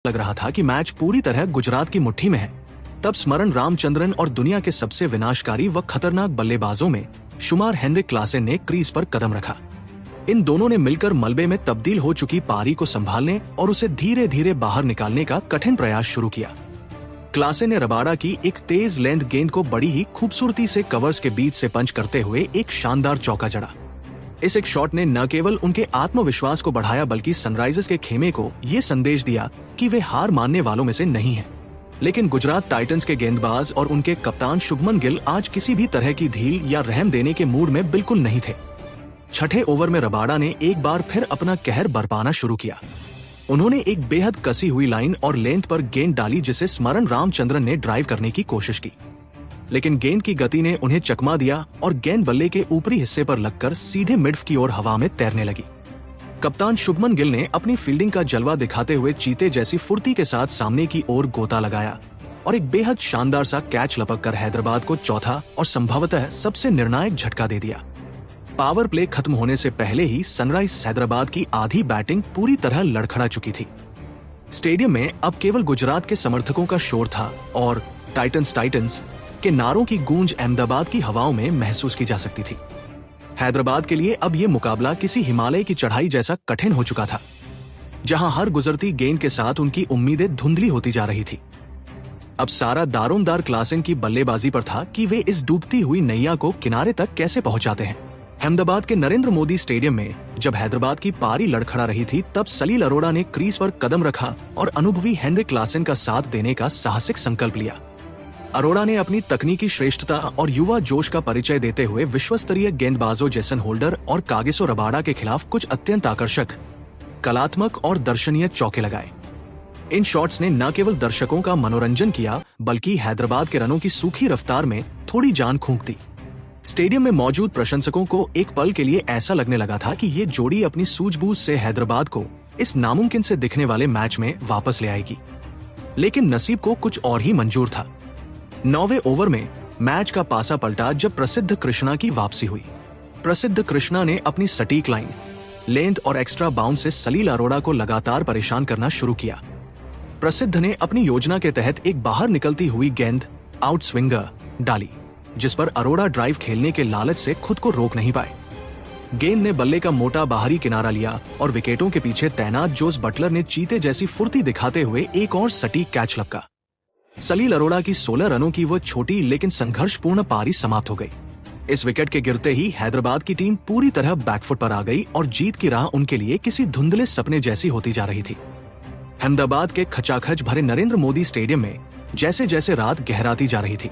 लग रहा था कि मैच पूरी तरह गुजरात की मुट्ठी में है, तब स्मरण रामचंद्रन और दुनिया के सबसे विनाशकारी व खतरनाक बल्लेबाजों में शुमार हेनरिक क्लासेन ने क्रीज पर कदम रखा। इन दोनों ने मिलकर मलबे में तब्दील हो चुकी पारी को संभालने और उसे धीरे धीरे बाहर निकालने का कठिन प्रयास शुरू किया। क्लासेन ने रबाडा की एक तेज लेंथ गेंद को बड़ी ही खूबसूरती से कवर्स के बीच से पंच करते हुए एक शानदार चौका जड़ा। इस एक शॉट ने न केवल उनके आत्मविश्वास को बढ़ाया बल्कि सनराइजर्स के खेमे को ये संदेश दिया कि वे हार मानने वालों में से नहीं हैं। लेकिन गुजरात टाइटंस के गेंदबाज और उनके कप्तान शुभमन गिल आज किसी भी तरह की ढील या रहम देने के मूड में बिल्कुल नहीं थे। छठे ओवर में रबाडा ने एक बार फिर अपना कहर बरपाना शुरू किया। उन्होंने एक बेहद कसी हुई लाइन और लेंथ पर गेंद डाली जिसे स्मरण रामचंद्रन ने ड्राइव करने की कोशिश की, लेकिन गेंद की गति ने उन्हें चकमा दिया और गेंद बल्ले के ऊपरी हिस्से पर लगकर सीधे मिड की ओर हवा में तैरने लगी। कप्तान शुभमन गिल ने अपनी फील्डिंग का जलवा दिखाते हुए चीते जैसी फुर्ती के साथ सामने की ओर गोता लगाया और एक बेहद शानदार सा कैच लपक कर हैदराबाद को चौथा और संभवतः सबसे निर्णायक झटका दे दिया। पावर प्ले खत्म होने से पहले ही सनराइज हैदराबाद की आधी बैटिंग पूरी तरह लड़खड़ा चुकी थी। स्टेडियम में अब केवल गुजरात के समर्थकों का शोर था और टाइटंस टाइटंस के नारों की गूंज अहमदाबाद की हवाओं में महसूस की जा सकती थी। हैदराबाद के लिए अब ये मुकाबला किसी हिमालय की चढ़ाई जैसा कठिन हो चुका था, जहां हर गुजरती गेंद के साथ उनकी उम्मीदें धुंधली होती जा रही थी। अब सारा दारोमदार क्लासेन की बल्लेबाजी पर था कि वे इस डूबती हुई नैया को किनारे तक कैसे पहुंचाते हैं। अहमदाबाद के नरेंद्र मोदी स्टेडियम में जब हैदराबाद की पारी लड़खड़ा रही थी, तब सलील अरोड़ा ने क्रीज पर कदम रखा और अनुभवी हेनरिक क्लासेन का साथ देने का साहसिक संकल्प लिया। अरोड़ा ने अपनी तकनीकी श्रेष्ठता और युवा जोश का परिचय देते हुए विश्वस्तरीय गेंदबाजों जेसन होल्डर और कागिसो रबाडा के खिलाफ कुछ अत्यंत आकर्षक, कलात्मक और दर्शनीय चौके लगाए। इन शॉट्स ने न केवल दर्शकों का मनोरंजन किया बल्कि हैदराबाद के रनों की सूखी रफ्तार में थोड़ी जान फूंक दी। स्टेडियम में मौजूद प्रशंसकों को एक पल के लिए ऐसा लगने लगा था कि ये जोड़ी अपनी सूझबूझ से हैदराबाद को इस नामुमकिन से दिखने वाले मैच में वापस ले आएगी। लेकिन नसीब को कुछ और ही मंजूर था। 9वें ओवर में मैच का पासा पलटा जब प्रसिद्ध कृष्णा की वापसी हुई। प्रसिद्ध कृष्णा ने अपनी सटीक लाइन, लेंथ और एक्स्ट्रा बाउंस से सलील अरोड़ा को लगातार परेशान करना शुरू किया। प्रसिद्ध ने अपनी योजना के तहत एक बाहर निकलती हुई गेंद आउट स्विंगर डाली, जिस पर अरोड़ा ड्राइव खेलने के लालच से खुद को रोक नहीं पाए। गेंद ने बल्ले का मोटा बाहरी किनारा लिया और विकेटों के पीछे तैनात जोस बटलर ने चीते जैसी फुर्ती दिखाते हुए एक और सटीक कैच लपका। सलील अरोड़ा की 16 रनों की वो छोटी लेकिन संघर्षपूर्ण पारी समाप्त हो गई। इस विकेट के गिरते ही हैदराबाद की टीम पूरी तरह बैकफुट पर आ गई और जीत की राह उनके लिए किसी धुंधले सपने जैसी होती जा रही थी। अहमदाबाद के खचाखच भरे नरेंद्र मोदी स्टेडियम में जैसे जैसे रात गहराती जा रही थी,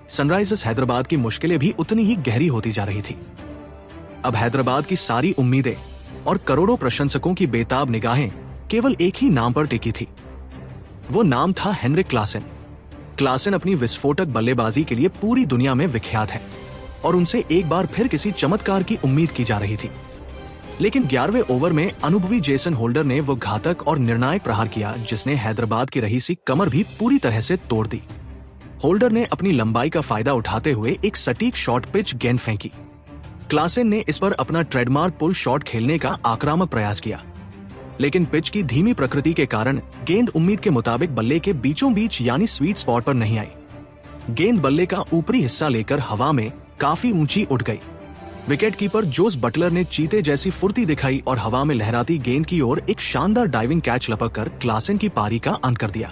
सनराइजर्स हैदराबाद की मुश्किलें भी उतनी ही गहरी होती जा रही थी। अब हैदराबाद की सारी उम्मीदें और करोड़ों प्रशंसकों की बेताब निगाहें केवल एक ही नाम पर टिकी थी। वो नाम था हेनरिक क्लासेन। क्लासेन अपनी विस्फोटक बल्लेबाजी के लिए पूरी दुनिया में विख्यात है और उनसे एक बार फिर किसी चमत्कार की उम्मीद की जा रही थी। लेकिन 11वें ओवर में अनुभवी जेसन होल्डर ने वो घातक और निर्णायक प्रहार किया जिसने हैदराबाद की रहीसी कमर भी पूरी तरह से तोड़ दी। होल्डर ने अपनी लंबाई का फायदा उठाते हुए एक सटीक शॉर्ट पिच गेंद फेंकी। क्लासेन ने इस पर अपना ट्रेडमार्क पुल शॉट खेलने का आक्रामक प्रयास किया, लेकिन पिच की धीमी प्रकृति के कारण गेंद उम्मीद के मुताबिक बल्ले के बीचों बीच यानी स्वीट स्पॉट पर नहीं आई। गेंद बल्ले का ऊपरी हिस्सा लेकर हवा में काफी ऊंची उठ गई। विकेट कीपर जोस बटलर ने चीते जैसी फुर्ती दिखाई और हवा में लहराती गेंद की ओर एक शानदार डाइविंग कैच लपककर क्लासेन की पारी का अंत कर दिया।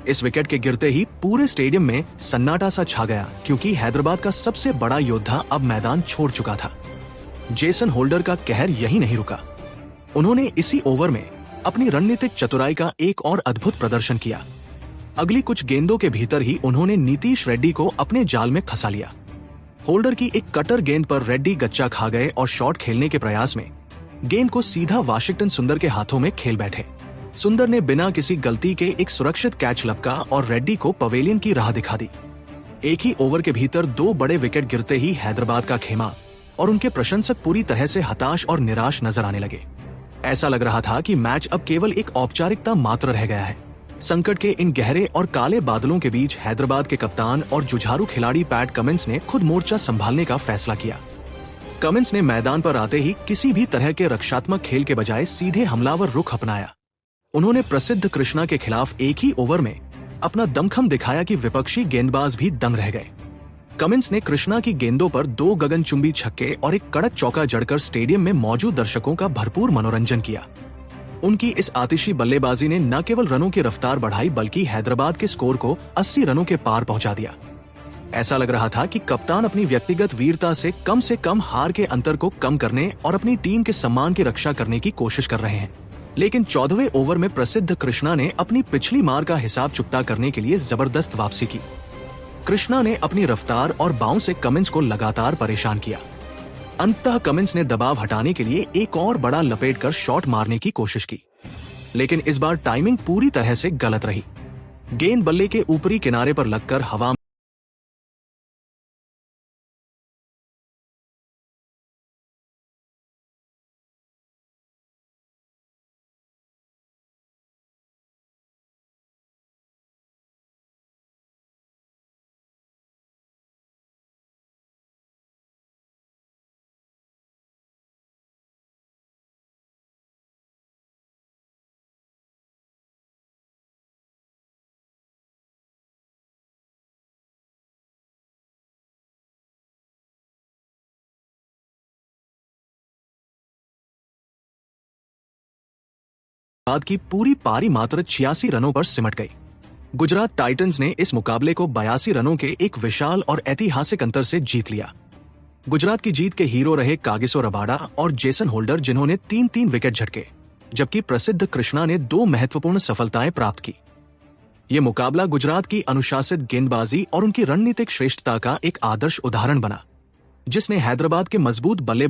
इस विकेट के गिरते ही पूरे स्टेडियम में सन्नाटा सा छा गया, क्योंकि हैदराबाद का सबसे बड़ा योद्धा अब मैदान छोड़ चुका था। जेसन होल्डर का कहर यही नहीं रुका। उन्होंने इसी ओवर में अपनी रणनीतिक चतुराई का एक और अद्भुत प्रदर्शन किया। अगली कुछ गेंदों के भीतर ही उन्होंने नीतीश रेड्डी को अपने जाल में फंसा लिया। होल्डर की एक कटर गेंद पर रेड्डी गच्चा खा गए और शॉट खेलने के प्रयास में गेंद को सीधा वाशिंगटन सुंदर के हाथों में खेल बैठे। सुंदर ने बिना किसी गलती के एक सुरक्षित कैच लपका और रेड्डी को पवेलियन की राह दिखा दी। एक ही ओवर के भीतर 2 बड़े विकेट गिरते ही हैदराबाद का खेमा और उनके प्रशंसक पूरी तरह से हताश और निराश नजर आने लगे। ऐसा लग रहा था कि मैच अब केवल एक औपचारिकता मात्र रह गया है। संकट के इन गहरे और काले बादलों के बीच हैदराबाद के कप्तान और जुझारू खिलाड़ी पैट कमिंस ने खुद मोर्चा संभालने का फैसला किया। कमिंस ने मैदान पर आते ही किसी भी तरह के रक्षात्मक खेल के बजाय सीधे हमलावर रुख अपनाया। उन्होंने प्रसिद्ध कृष्णा के खिलाफ एक ही ओवर में अपना दमखम दिखाया कि विपक्षी गेंदबाज भी दंग रह गए। कमिंस ने कृष्णा की गेंदों पर 2 गगनचुंबी छक्के और एक कड़क चौका जड़कर स्टेडियम में मौजूद दर्शकों का भरपूर मनोरंजन किया। उनकी इस आतिशी बल्लेबाजी ने न केवल रनों की रफ्तार बढ़ाई बल्कि हैदराबाद के स्कोर को 80 रनों के पार पहुंचा दिया। ऐसा लग रहा था कि कप्तान अपनी व्यक्तिगत वीरता से कम हार के अंतर को कम करने और अपनी टीम के सम्मान की रक्षा करने की कोशिश कर रहे हैं। लेकिन 14वें ओवर में प्रसिद्ध कृष्णा ने अपनी पिछली मार का हिसाब चुकता करने के लिए जबरदस्त वापसी की। कृष्णा ने अपनी रफ्तार और बाउंस से कमिंस को लगातार परेशान किया। अंततः कमिंस ने दबाव हटाने के लिए एक और बड़ा लपेटकर शॉट मारने की कोशिश की, लेकिन इस बार टाइमिंग पूरी तरह से गलत रही। गेंद बल्ले के ऊपरी किनारे पर लगकर हवा बाद की पूरी पारी मात्र 86 रनों पर सिमट गई। गुजरात टाइटंस ने इस मुकाबले को 82 रनों के एक विशाल और ऐतिहासिक अंतर से जीत लिया। गुजरात की जीत के हीरो रहे कागिसो रबाडा और जेसन होल्डर, जिन्होंने 3-3 विकेट झटके, जबकि प्रसिद्ध कृष्णा ने 2 महत्वपूर्ण सफलताएं प्राप्त की। ये मुकाबला गुजरात की अनुशासित गेंदबाजी और उनकी रणनीतिक श्रेष्ठता का एक आदर्श उदाहरण बना, जिसने हैदराबाद के मजबूत बल्लेबाज